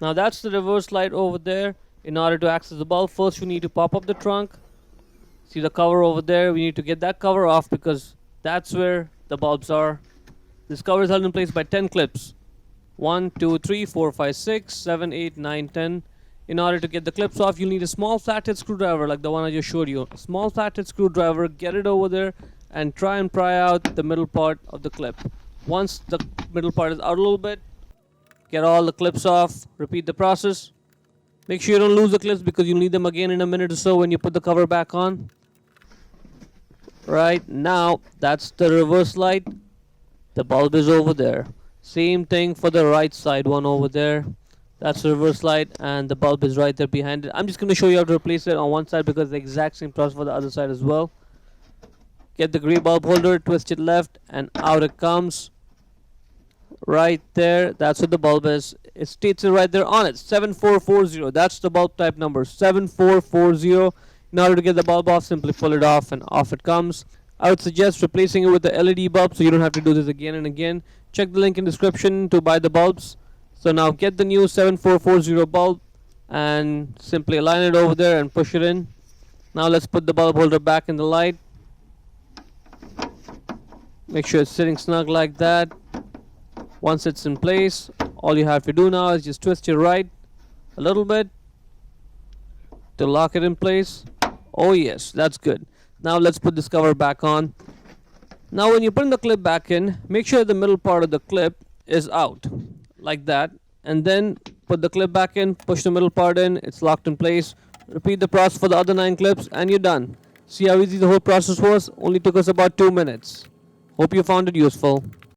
Now that's the reverse light over there. In order to access the bulb, first we need to pop up the trunk. See the cover over there? We need to get that cover off because that's where the bulbs are. This cover is held in place by 10 clips. 1, 2, 3, 4, 5, 6, 7, 8, 9, 10. In order to get the clips off, you'll need a small flathead screwdriver like the one I just showed you. A small flathead screwdriver, get it over there and try and pry out the middle part of the clip. Once the middle part is out a little bit, get all the clips off, repeat the process. Make sure you don't lose the clips because you'll need them again in a minute or so when you put the cover back on. Right now, that's the reverse light. The bulb is over there. Same thing for the right side one over there. That's the reverse light and the bulb is right there behind it. I'm just going to show you how to replace it on one side because the exact same process for the other side as well. Get the gray bulb holder, twist it left and out it comes. Right there, that's what the bulb is. It states it right there on it, 7440. That's the bulb type number, 7440. In order to get the bulb off, simply pull it off and off it comes. I would suggest replacing it with the LED bulb so you don't have to do this again and again. Check the link in description to buy the bulbs. So now get the new 7440 bulb and simply align it over there and push it in. Now let's put the bulb holder back in the light. Make sure it's sitting snug like that. Once it's in place, all you have to do now is just twist it right a little bit to lock it in place. Oh yes, that's good. Now let's put this cover back on. Now when you put the clip back in, make sure the middle part of the clip is out like that, and then put the clip back in, push the middle part in, it's locked in place. Repeat the process for the other 9 clips and you're done. See how easy the whole process was? Only took us about 2 minutes. Hope you found it useful.